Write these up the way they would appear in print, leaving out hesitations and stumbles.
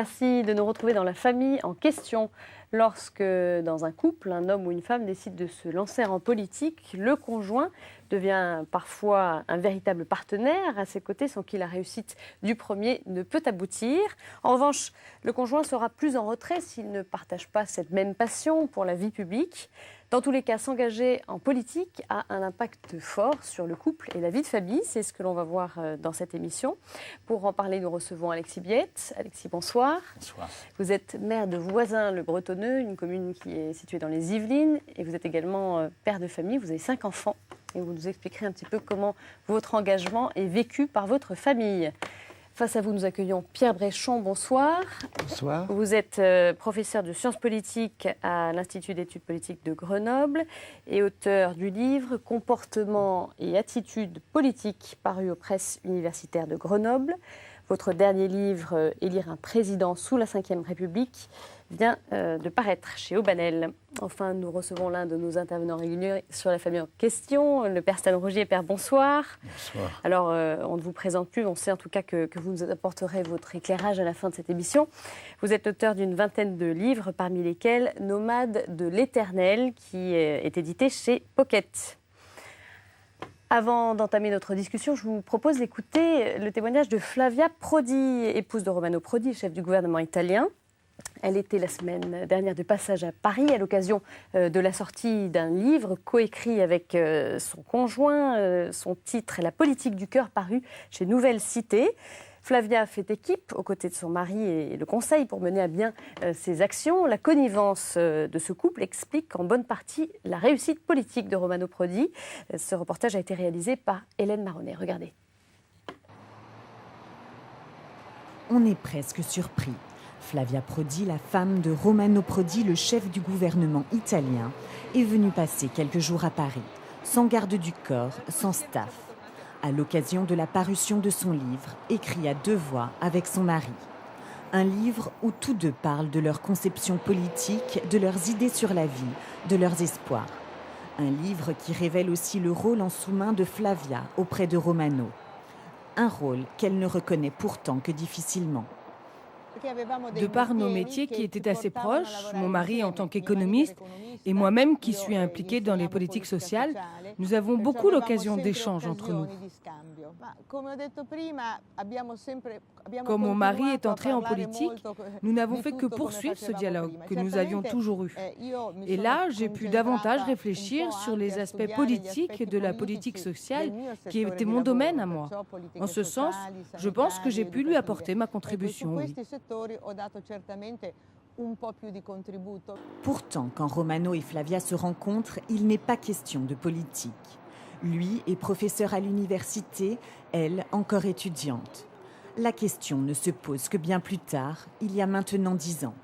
Merci de nous retrouver dans La famille en question. Lorsque, dans un couple, un homme ou une femme décide de se lancer en politique, le conjoint devient parfois un véritable partenaire à ses côtés sans que la réussite du premier ne peut aboutir. En revanche, le conjoint sera plus en retrait s'il ne partage pas cette même passion pour la vie publique. Dans tous les cas, s'engager en politique a un impact fort sur le couple et la vie de famille. C'est ce que l'on va voir dans cette émission. Pour en parler, nous recevons Alexis Biette. Alexis, bonsoir. Bonsoir. Vous êtes maire de Voisins-le-Bretonneux, une commune qui est située dans les Yvelines. Et vous êtes également père de famille. Vous avez 5 enfants. Et vous nous expliquerez un petit peu comment votre engagement est vécu par votre famille. Face à vous, nous accueillons Pierre Bréchon. Bonsoir. Bonsoir. Vous êtes professeur de sciences politiques à l'Institut d'études politiques de Grenoble et auteur du livre « Comportement et attitudes politiques » paru aux presses universitaires de Grenoble. Votre dernier livre, « Élire un président sous la Ve République », vient de paraître chez Aubanel. Enfin, nous recevons l'un de nos intervenants réguliers sur La famille en question, le père Stan Rogier. Père, bonsoir. Bonsoir. Alors, on ne vous présente plus, on sait en tout cas que vous nous apporterez votre éclairage à la fin de cette émission. Vous êtes l'auteur d'une vingtaine de livres, parmi lesquels Nomade de l'Éternel, qui est édité chez Pocket. Avant d'entamer notre discussion, je vous propose d'écouter le témoignage de Flavia Prodi, épouse de Romano Prodi, chef du gouvernement italien. Elle était la semaine dernière de passage à Paris à l'occasion de la sortie d'un livre coécrit avec son conjoint. Son titre est « La politique du cœur » paru chez Nouvelle Cité. Flavia fait équipe aux côtés de son mari et le conseil pour mener à bien ses actions. La connivence de ce couple explique en bonne partie la réussite politique de Romano Prodi. Ce reportage a été réalisé par Hélène Marronnet. Regardez. On est presque surpris. Flavia Prodi, la femme de Romano Prodi, le chef du gouvernement italien, est venue passer quelques jours à Paris, sans garde du corps, sans staff, à l'occasion de la parution de son livre, écrit à 2 voix avec son mari. Un livre où tous deux parlent de leur conception politique, de leurs idées sur la vie, de leurs espoirs. Un livre qui révèle aussi le rôle en sous-main de Flavia auprès de Romano. Un rôle qu'elle ne reconnaît pourtant que difficilement. De par nos métiers qui étaient assez proches, mon mari en tant qu'économiste et moi-même qui suis impliquée dans les politiques sociales, nous avons beaucoup l'occasion d'échanges entre nous. Quand mon mari est entré en politique, nous n'avons fait que poursuivre ce dialogue que nous avions toujours eu. Et là, j'ai pu davantage réfléchir sur les aspects politiques de la politique sociale qui était mon domaine à moi. En ce sens, je pense que j'ai pu lui apporter ma contribution. Oui. Pourtant, quand Romano et Flavia se rencontrent, il n'est pas question de politique. Lui est professeur à l'université, elle encore étudiante. La question ne se pose que bien plus tard, il y a maintenant 10 ans.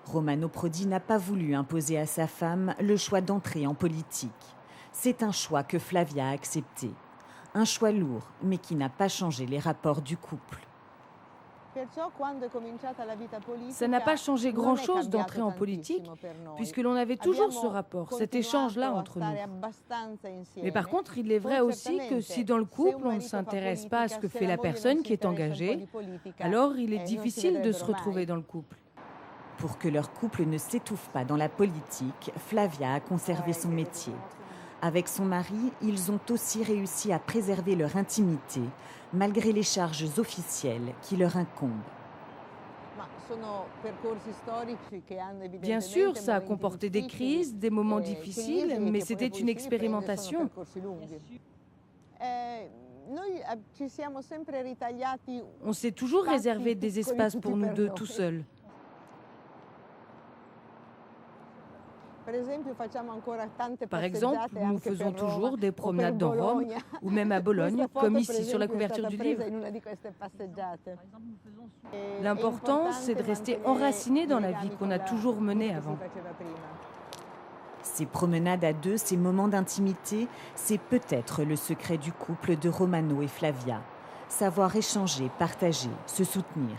Romano Prodi n'a pas voulu imposer à sa femme le choix d'entrer en politique. C'est un choix que Flavia a accepté. Un choix lourd, mais qui n'a pas changé les rapports du couple. Ça n'a pas changé grand-chose d'entrer en politique, puisque l'on avait toujours ce rapport, cet échange-là entre nous. Mais par contre, il est vrai aussi que si dans le couple, on ne s'intéresse pas à ce que fait la personne qui est engagée, alors il est difficile de se retrouver dans le couple. Pour que leur couple ne s'étouffe pas dans la politique, Flavia a conservé son métier. Avec son mari, ils ont aussi réussi à préserver leur intimité, malgré les charges officielles qui leur incombent. Bien sûr, ça a comporté des crises, des moments difficiles, mais c'était une expérimentation. On s'est toujours réservé des espaces pour nous deux, tout seuls. Par exemple, nous faisons toujours des promenades dans Rome ou même à Bologne, comme ici sur la couverture du livre. L'important, c'est de rester enraciné dans la vie qu'on a toujours menée avant. Ces promenades à 2, ces moments d'intimité, c'est peut-être le secret du couple de Romano et Flavia. Savoir échanger, partager, se soutenir.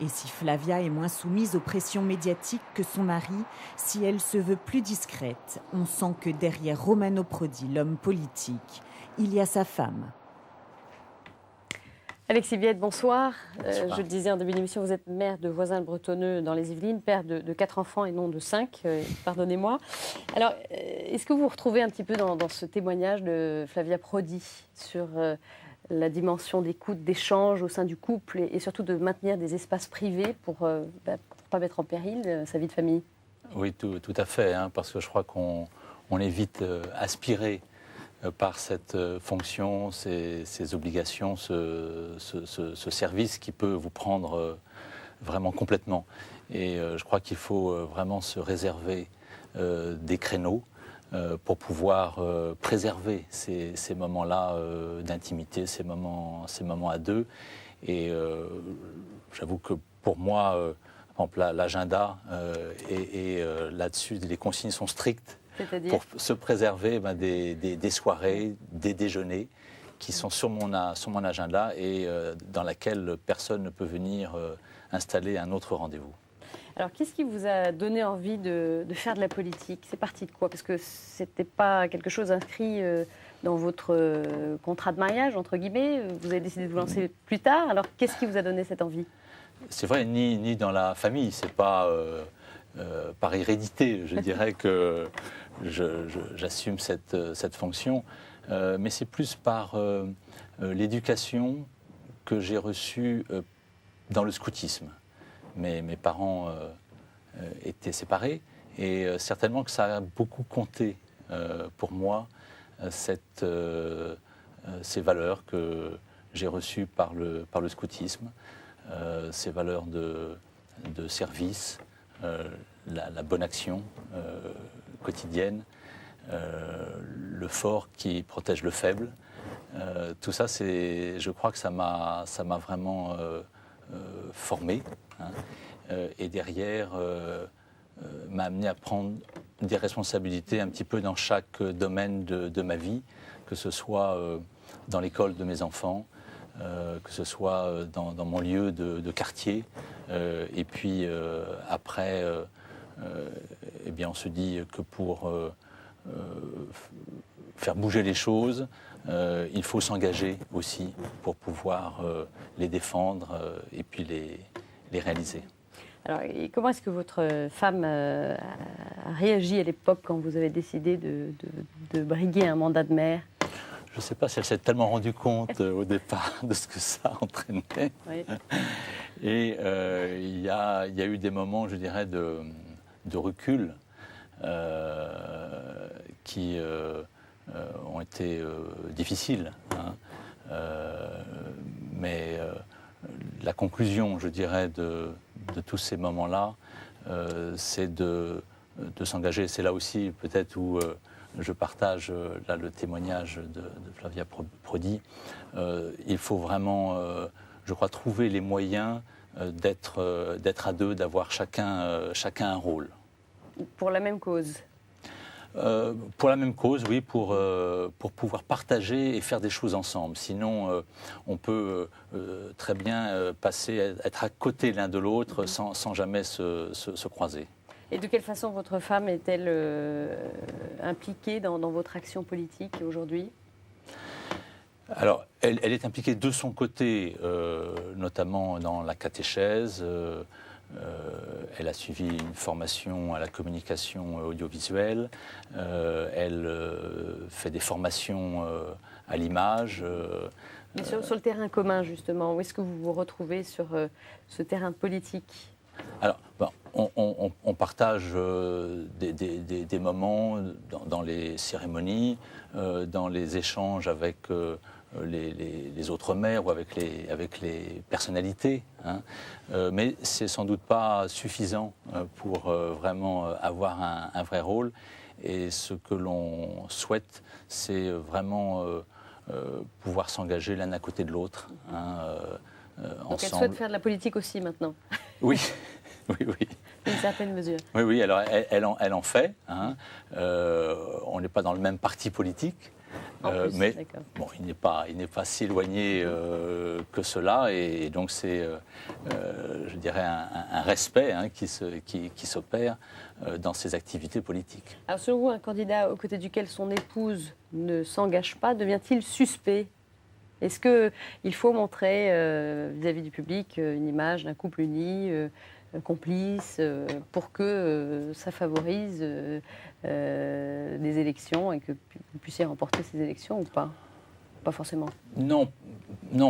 Et si Flavia est moins soumise aux pressions médiatiques que son mari, si elle se veut plus discrète, on sent que derrière Romano Prodi, l'homme politique, il y a sa femme. Alexis Biette, bonsoir. Bonsoir. Je le disais en début d'émission, vous êtes maire de Voisins-le-Bretonneux dans les Yvelines, père de 4 enfants et non de 5, pardonnez-moi. Alors, est-ce que vous vous retrouvez un petit peu dans ce témoignage de Flavia Prodi sur la dimension d'écoute, d'échange au sein du couple et surtout de maintenir des espaces privés pour ne pas mettre en péril sa vie de famille? Oui, tout à fait, parce que je crois qu'on est vite aspiré par cette fonction, ces obligations, ce service qui peut vous prendre vraiment complètement. Et je crois qu'il faut vraiment se réserver des créneaux pour pouvoir préserver ces moments-là d'intimité, ces moments à deux. Et j'avoue que pour moi, par exemple, l'agenda et là-dessus, les consignes sont strictes. Pour se préserver des soirées, des déjeuners qui sont sur mon agenda et dans laquelle personne ne peut venir installer un autre rendez-vous. Alors, qu'est-ce qui vous a donné envie de faire de la politique? C'est parti de quoi? Parce que ce n'était pas quelque chose inscrit dans votre contrat de mariage, entre guillemets. Vous avez décidé de vous lancer plus tard. Alors, qu'est-ce qui vous a donné cette envie? C'est vrai, ni dans la famille, c'est pas par hérédité. Je dirais que j'assume cette fonction, mais c'est plus par l'éducation que j'ai reçue dans le scoutisme. Mes parents étaient séparés et certainement que ça a beaucoup compté pour moi, ces valeurs que j'ai reçues par le scoutisme, ces valeurs de service, la bonne action quotidienne, le fort qui protège le faible. Tout ça, je crois que ça m'a vraiment formé, et derrière m'a amené à prendre des responsabilités un petit peu dans chaque domaine de ma vie, que ce soit dans l'école de mes enfants, que ce soit dans mon lieu de quartier, et puis après, eh bien, on se dit que pour faire bouger les choses, il faut s'engager aussi pour pouvoir les défendre et puis les réaliser. Alors, et comment est-ce que votre femme a réagi à l'époque quand vous avez décidé de briguer un mandat de maire? Je ne sais pas si elle s'est tellement rendue compte au départ de ce que ça entraînait. Oui. Et il y a eu des moments, je dirais, de recul qui ont été difficiles. Mais la conclusion, je dirais, de tous ces moments-là, c'est de s'engager. C'est là aussi peut-être où je partage là, le témoignage de Flavia Prodi. Il faut vraiment, je crois, trouver les moyens d'être à deux, d'avoir chacun un rôle. Pour la même cause? Pour la même cause, oui, pour pouvoir partager et faire des choses ensemble. Sinon, on peut très bien être à côté l'un de l'autre sans jamais se croiser. Et de quelle façon votre femme est-elle impliquée dans votre action politique aujourd'hui? Alors, elle est impliquée de son côté, notamment dans la catéchèse. Elle a suivi une formation à la communication audiovisuelle. Elle fait des formations à l'image. Mais sur le terrain commun, justement, où est-ce que vous vous retrouvez sur ce terrain politique? Alors, on partage des moments dans les cérémonies, dans les échanges avec les autres maires ou avec les personnalités, mais c'est sans doute pas suffisant pour vraiment avoir un vrai rôle. Et ce que l'on souhaite, c'est vraiment pouvoir s'engager l'un à côté de l'autre. Donc ensemble. elle souhaite faire de la politique aussi maintenant? Oui. Oui. Une certaine mesure. Oui, alors elle en fait. On n'est pas dans le même parti politique. Mais bon, il n'est pas si éloigné que cela, et donc c'est, je dirais, un respect qui s'opère dans ses activités politiques. Alors selon vous, un candidat aux côtés duquel son épouse ne s'engage pas, devient-il suspect? Est-ce qu'il faut montrer vis-à-vis du public une image d'un couple uni, complice, pour que ça favorise des élections et que vous puissiez remporter ces élections ou pas? Pas forcément. Non,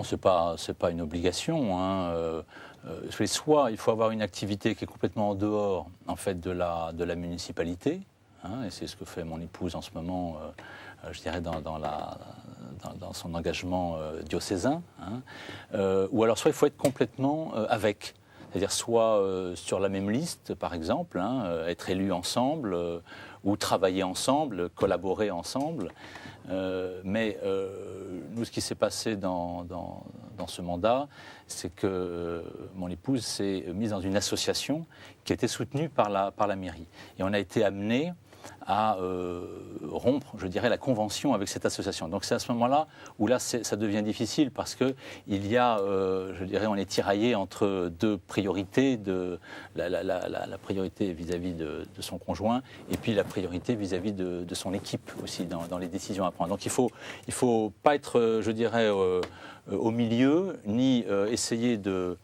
c'est pas une obligation. Soit il faut avoir une activité qui est complètement en dehors, en fait, de la municipalité, et c'est ce que fait mon épouse en ce moment, je dirais dans son engagement diocésain. Ou alors soit il faut être complètement avec. C'est-à-dire soit sur la même liste, par exemple, être élus ensemble, ou travailler ensemble, collaborer ensemble. Mais nous, ce qui s'est passé dans ce mandat, c'est que mon épouse s'est mise dans une association qui était soutenue par la mairie. Et on a été amené à rompre, je dirais, la convention avec cette association. Donc c'est à ce moment-là où ça devient difficile parce que il y a, je dirais, on est tiraillé entre deux priorités, la priorité vis-à-vis de son conjoint et puis la priorité vis-à-vis de son équipe aussi dans les décisions à prendre. Donc il faut pas être, je dirais, au milieu, ni essayer de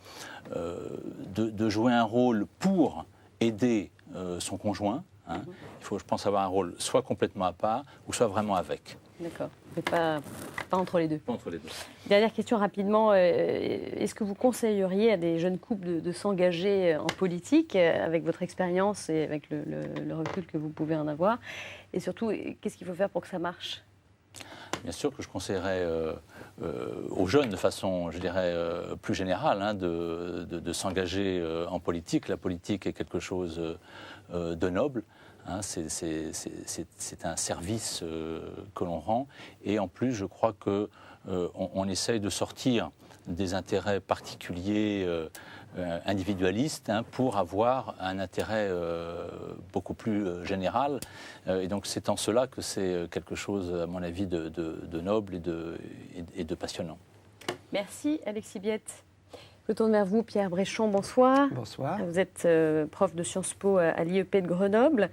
jouer un rôle pour aider son conjoint. Il faut, je pense, avoir un rôle soit complètement à part ou soit vraiment avec. D'accord, mais pas entre les deux. Pas entre les deux. Dernière question rapidement, est-ce que vous conseilleriez à des jeunes couples de s'engager en politique avec votre expérience et avec le recul que vous pouvez en avoir? Et surtout, qu'est-ce qu'il faut faire pour que ça marche? Bien sûr que je conseillerais aux jeunes de façon, je dirais, plus générale, de s'engager en politique. La politique est quelque chose de noble. C'est un service que l'on rend. Et en plus, je crois qu'on essaye de sortir des intérêts particuliers individualistes pour avoir un intérêt beaucoup plus général. Et donc c'est en cela que c'est quelque chose, à mon avis, de noble et de passionnant. Merci Alexis Biette. Je tourne vers vous, Pierre Bréchon, bonsoir. Bonsoir. Vous êtes prof de Sciences Po à l'IEP de Grenoble.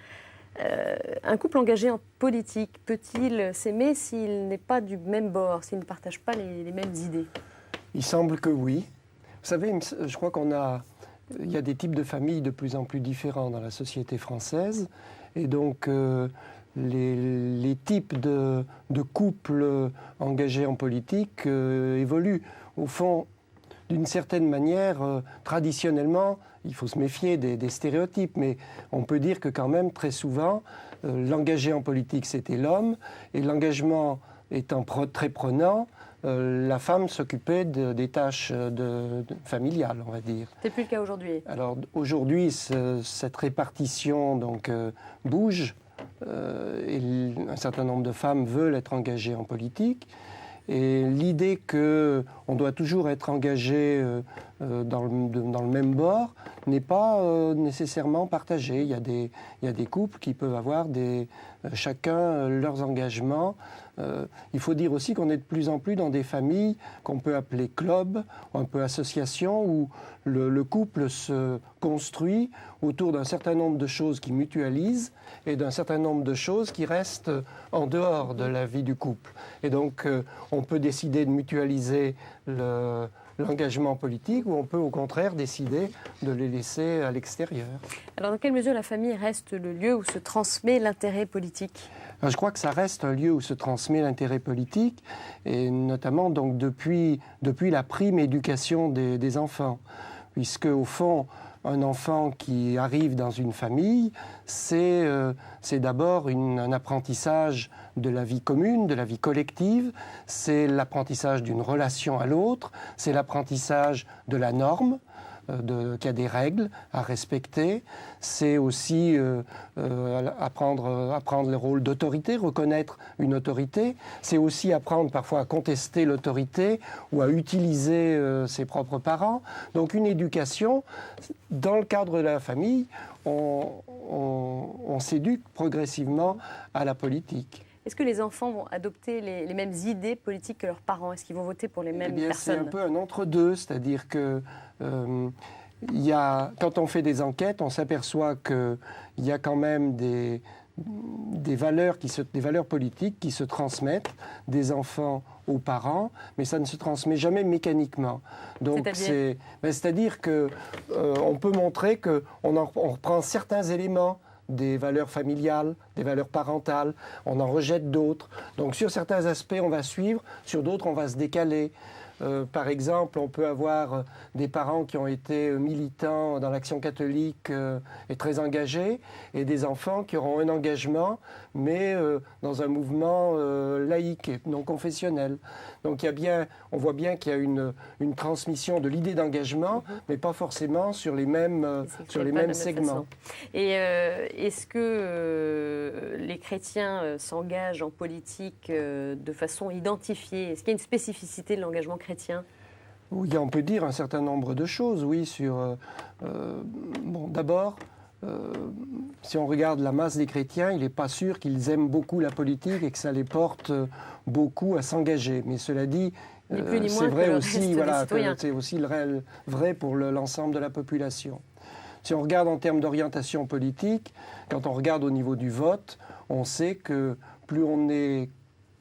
Un couple engagé en politique peut-il s'aimer s'il n'est pas du même bord, s'il ne partage pas les mêmes idées? Il semble que oui. Vous savez, je crois il y a des types de familles de plus en plus différents dans la société française. Et donc, les types de couples engagés en politique évoluent. Au fond, d'une certaine manière, traditionnellement, il faut se méfier des stéréotypes, mais on peut dire que quand même, très souvent, l'engagé en politique, c'était l'homme, et l'engagement étant très prenant, la femme s'occupait des tâches familiales, on va dire. C'est plus le cas aujourd'hui. Alors aujourd'hui, cette répartition donc, bouge, et un certain nombre de femmes veulent être engagées en politique. Et l'idée qu'on doit toujours être engagé dans le même bord n'est pas nécessairement partagée. Il y a des couples qui peuvent avoir chacun leurs engagements. Il faut dire aussi qu'on est de plus en plus dans des familles qu'on peut appeler clubs, ou un peu associations, où le couple se construit autour d'un certain nombre de choses qui mutualisent et d'un certain nombre de choses qui restent en dehors de la vie du couple. Et donc, on peut décider de mutualiser l'engagement politique ou on peut au contraire décider de les laisser à l'extérieur. Alors, dans quelle mesure la famille reste le lieu où se transmet l'intérêt politique ? Je crois que ça reste un lieu où se transmet l'intérêt politique, et notamment donc depuis la prime éducation des enfants, puisque au fond, un enfant qui arrive dans une famille, c'est d'abord un apprentissage de la vie commune, de la vie collective, c'est l'apprentissage d'une relation à l'autre, c'est l'apprentissage de la norme, qu'il y a des règles à respecter. C'est aussi apprendre le rôle d'autorité, reconnaître une autorité. C'est aussi apprendre parfois à contester l'autorité ou à utiliser ses propres parents. Donc une éducation, dans le cadre de la famille, on s'éduque progressivement à la politique. Est-ce que les enfants vont adopter les mêmes idées politiques que leurs parents? Est-ce qu'ils vont voter pour les mêmes personnes? C'est un peu un entre-deux, c'est-à-dire que quand on fait des enquêtes, on s'aperçoit qu'il y a quand même des des valeurs politiques qui se transmettent des enfants aux parents, mais ça ne se transmet jamais mécaniquement. Donc c'est-à-dire que on peut montrer qu'on reprend certains éléments des valeurs familiales, des valeurs parentales, on en rejette d'autres. Donc sur certains aspects, on va suivre, sur d'autres, on va se décaler. Par exemple, on peut avoir des parents qui ont été militants dans l'action catholique et très engagés, et des enfants qui auront un engagement, mais dans un mouvement laïque et non confessionnel. Donc on voit bien qu'il y a une transmission de l'idée d'engagement, mais pas forcément sur les mêmes segments. Et est-ce que les chrétiens s'engagent en politique de façon identifiée? Est-ce qu'il y a une spécificité de l'engagement chrétien? Oui, on peut dire un certain nombre de choses, oui, sur... d'abord, si on regarde la masse des chrétiens, il n'est pas sûr qu'ils aiment beaucoup la politique et que ça les porte beaucoup à s'engager. Mais cela dit, c'est vrai aussi, c'est aussi vrai pour l'ensemble de la population. Si on regarde en termes d'orientation politique, quand on regarde au niveau du vote, on sait que plus on est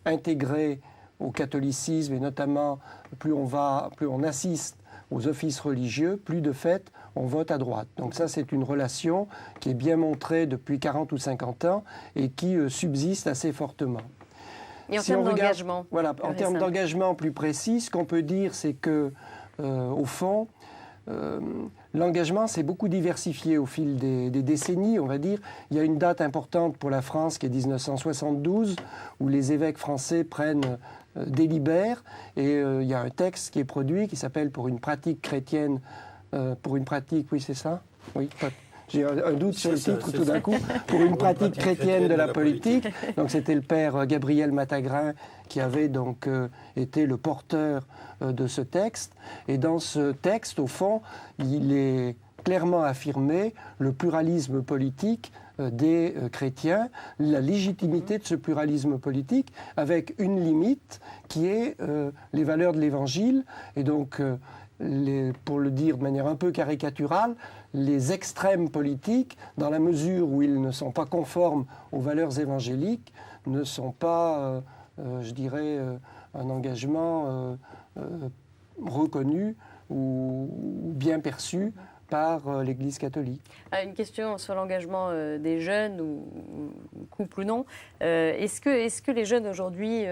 intégré au catholicisme et notamment plus on assiste aux offices religieux, plus de fait on vote à droite. Donc ça c'est une relation qui est bien montrée depuis 40 ou 50 ans et qui subsiste assez fortement. Et en termes d'engagement? Voilà, en termes d'engagement plus précis, ce qu'on peut dire c'est que au fond, l'engagement s'est beaucoup diversifié au fil des décennies, on va dire. Il y a une date importante pour la France qui est 1972, où les évêques français délibèrent, et il y a un texte qui est produit qui s'appelle « Pour une pratique chrétienne », oui c'est ça? Oui, j'ai un doute sur le titre tout d'un coup, pour une pratique chrétienne de la politique. Donc c'était le père Gabriel Matagrin qui avait donc été le porteur de ce texte. Et dans ce texte, au fond, il est clairement affirmé le pluralisme politique des chrétiens, la légitimité de ce pluralisme politique, avec une limite qui est les valeurs de l'Évangile. Et donc, pour le dire de manière un peu caricaturale, les extrêmes politiques, dans la mesure où ils ne sont pas conformes aux valeurs évangéliques, ne sont pas, je dirais, un engagement reconnu ou bien perçu par l'Église catholique. Une question sur l'engagement des jeunes, ou couple ou non. Est-ce que les jeunes aujourd'hui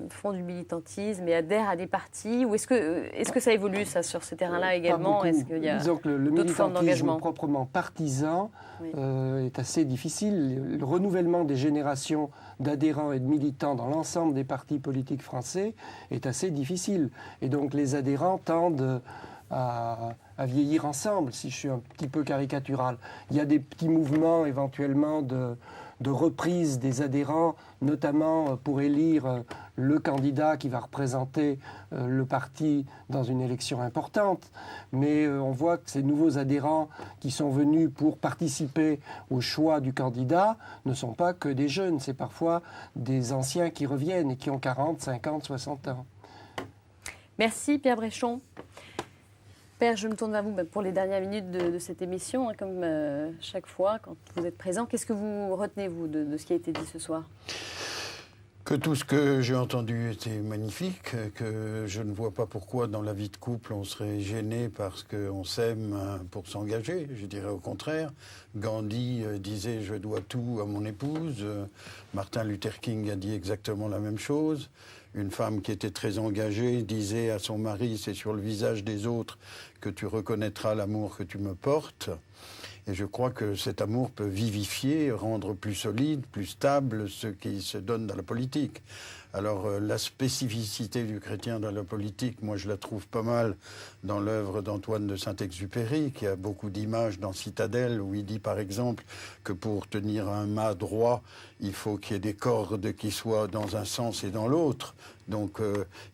font du militantisme et adhèrent à des partis, ou est-ce que ça évolue ça, sur ce terrain-là également? Est-ce qu'il y a Disons que le d'autres formes d'engagement militantisme proprement partisan est assez difficile. Le renouvellement des générations d'adhérents et de militants dans l'ensemble des partis politiques français est assez difficile. Et donc les adhérents tendent à vieillir ensemble, si je suis un petit peu caricatural. Il y a des petits mouvements éventuellement de reprise des adhérents, notamment pour élire le candidat qui va représenter le parti dans une élection importante. Mais on voit que ces nouveaux adhérents qui sont venus pour participer au choix du candidat ne sont pas que des jeunes, c'est parfois des anciens qui reviennent et qui ont 40, 50, 60 ans. Merci Pierre Bréchon. Père, je me tourne vers vous pour les dernières minutes de cette émission, comme chaque fois quand vous êtes présent. Qu'est-ce que vous retenez, vous, de ce qui a été dit ce soir? Que tout ce que j'ai entendu était magnifique, que je ne vois pas pourquoi dans la vie de couple on serait gêné parce qu'on s'aime pour s'engager. Je dirais au contraire. Gandhi disait « je dois tout à mon épouse ». Martin Luther King a dit exactement la même chose. Une femme qui était très engagée disait à son mari « c'est sur le visage des autres que tu reconnaîtras l'amour que tu me portes ». Et je crois que cet amour peut vivifier, rendre plus solide, plus stable ce qui se donne dans la politique. Alors la spécificité du chrétien dans la politique, moi je la trouve pas mal dans l'œuvre d'Antoine de Saint-Exupéry, qui a beaucoup d'images dans Citadelle, où il dit par exemple que pour tenir un mât droit, il faut qu'il y ait des cordes qui soient dans un sens et dans l'autre. Donc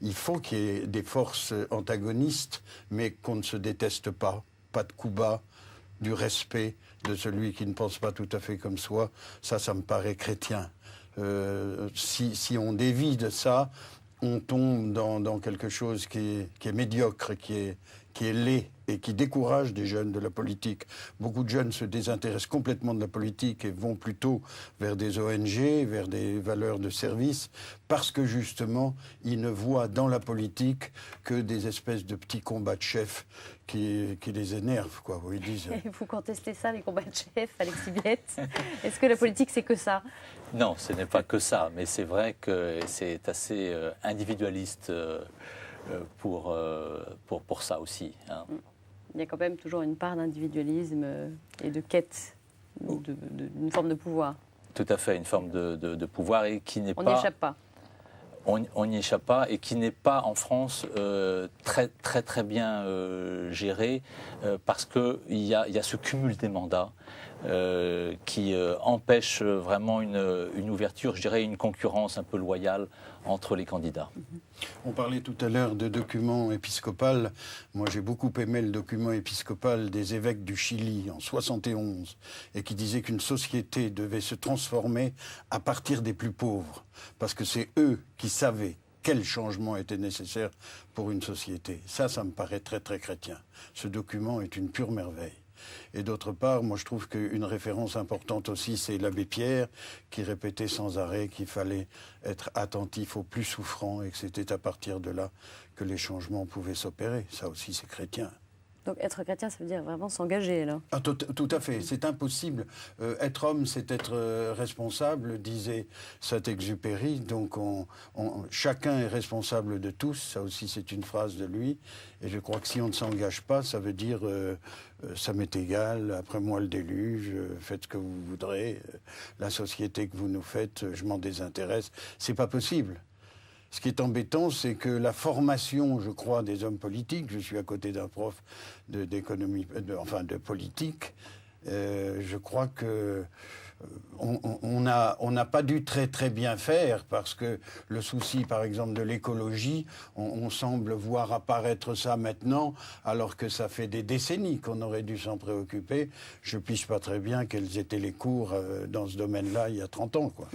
il faut qu'il y ait des forces antagonistes, mais qu'on ne se déteste pas de coups bas, du respect de celui qui ne pense pas tout à fait comme soi. Ça me paraît chrétien. Si on dévie de ça, on tombe dans quelque chose qui est médiocre, qui qui est laid et qui décourage des jeunes de la politique. Beaucoup de jeunes se désintéressent complètement de la politique et vont plutôt vers des ONG, vers des valeurs de service, parce que justement, ils ne voient dans la politique que des espèces de petits combats de chefs qui les énervent, quoi. Où ils disent... Et vous contestez ça, les combats de chefs, Alexis Biette? Est-ce que la politique, c'est que ça? Non, ce n'est pas que ça, mais c'est vrai que c'est assez individualiste pour ça aussi. Hein. Il y a quand même toujours une part d'individualisme et de quête d'une forme de pouvoir. Tout à fait, une forme de pouvoir et qui n'est pas... On n'y échappe pas. On n'y échappe pas et qui n'est pas en France très bien géré parce qu'il y a ce cumul des mandats qui empêche vraiment une ouverture, je dirais une concurrence un peu loyale entre les candidats. On parlait tout à l'heure de document épiscopal. Moi, j'ai beaucoup aimé le document épiscopal des évêques du Chili en 71 et qui disait qu'une société devait se transformer à partir des plus pauvres parce que c'est eux qui savaient quel changement était nécessaire pour une société. Ça me paraît très chrétien. Ce document est une pure merveille. Et d'autre part, moi je trouve qu'une référence importante aussi, c'est l'abbé Pierre, qui répétait sans arrêt qu'il fallait être attentif aux plus souffrants et que c'était à partir de là que les changements pouvaient s'opérer. Ça aussi, c'est chrétien. Donc être chrétien, ça veut dire vraiment s'engager, là. Ah, tout à fait, c'est impossible. Être homme, c'est être responsable, disait Saint-Exupéry. Donc chacun est responsable de tous, ça aussi c'est une phrase de lui. Et je crois que si on ne s'engage pas, ça veut dire ça m'est égal, après moi le déluge, faites ce que vous voudrez, la société que vous nous faites, je m'en désintéresse. C'est pas possible. Ce qui est embêtant, c'est que la formation, je crois, des hommes politiques, je suis à côté d'un prof d'économie, de politique, je crois que on n'a pas dû très bien faire parce que le souci, par exemple, de l'écologie, on semble voir apparaître ça maintenant, alors que ça fait des décennies qu'on aurait dû s'en préoccuper. Je ne piche pas très bien quels étaient les cours dans ce domaine-là il y a 30 ans, quoi.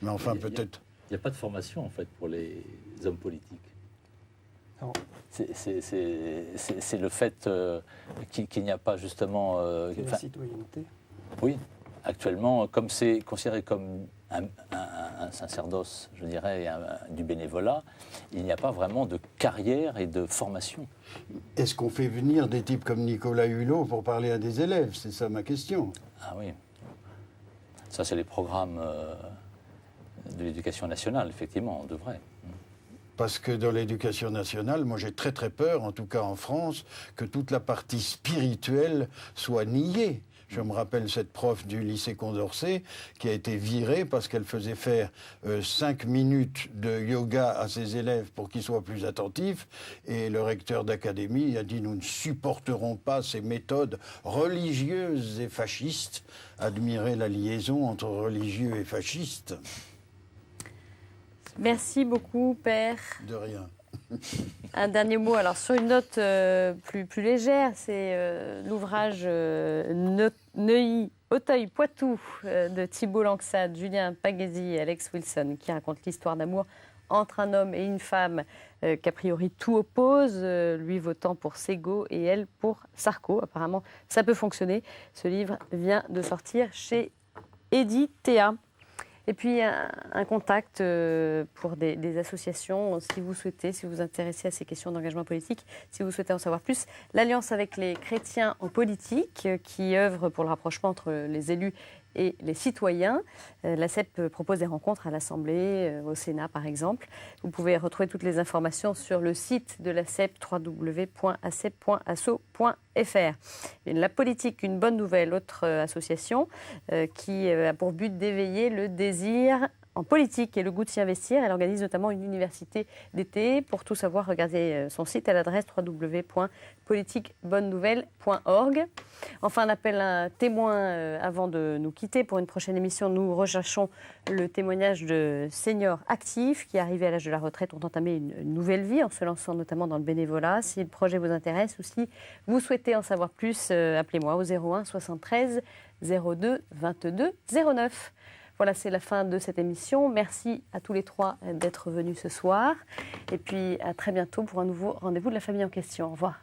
Mais enfin, peut-être... Il n'y a pas de formation, en fait, pour les hommes politiques. Non. C'est le fait qu'il n'y a pas, justement... la citoyenneté. Oui, actuellement, comme c'est considéré comme un sacerdoce, je dirais, du bénévolat, il n'y a pas vraiment de carrière et de formation. Est-ce qu'on fait venir des types comme Nicolas Hulot pour parler à des élèves? C'est ça ma question. Ah oui. Ça, c'est les programmes... de l'éducation nationale, effectivement, on devrait. Parce que dans l'éducation nationale, moi j'ai très peur, en tout cas en France, que toute la partie spirituelle soit niée. Je me rappelle cette prof du lycée Condorcet qui a été virée parce qu'elle faisait faire 5 minutes de yoga à ses élèves pour qu'ils soient plus attentifs. Et le recteur d'académie a dit « Nous ne supporterons pas ces méthodes religieuses et fascistes ». Admirer la liaison entre religieux et fascistes. Merci beaucoup, Père. De rien. Un dernier mot, alors sur une note plus légère, c'est l'ouvrage Neuilly, Auteuil-Poitou de Thibault Langsade, Julien Pagesi et Alex Wilson, qui raconte l'histoire d'amour entre un homme et une femme qu'a priori tout oppose, lui votant pour Ségaud et elle pour Sarko. Apparemment, ça peut fonctionner. Ce livre vient de sortir chez Éditea. Et puis, un contact pour des associations, si vous souhaitez, si vous vous intéressez à ces questions d'engagement politique, si vous souhaitez en savoir plus. L'Alliance avec les chrétiens en politique, qui œuvre pour le rapprochement entre les élus et les citoyens. L'ACEP propose des rencontres à l'Assemblée, au Sénat par exemple. Vous pouvez retrouver toutes les informations sur le site de l'ACEP, www.acep.asso.fr. La politique, une bonne nouvelle, autre association qui a pour but d'éveiller le désir en politique et le goût de s'y investir. Elle organise notamment une université d'été. Pour tout savoir, regardez son site à l'adresse www.politiquebonnenouvelle.org. Enfin, un appel à un témoin avant de nous quitter. Pour une prochaine émission, nous recherchons le témoignage de seniors actifs qui, arrivés à l'âge de la retraite, ont entamé une nouvelle vie en se lançant notamment dans le bénévolat. Si le projet vous intéresse ou si vous souhaitez en savoir plus, appelez-moi au 01 73 02 22 09. Voilà, c'est la fin de cette émission. Merci à tous les trois d'être venus ce soir. Et puis, à très bientôt pour un nouveau rendez-vous de la famille en question. Au revoir.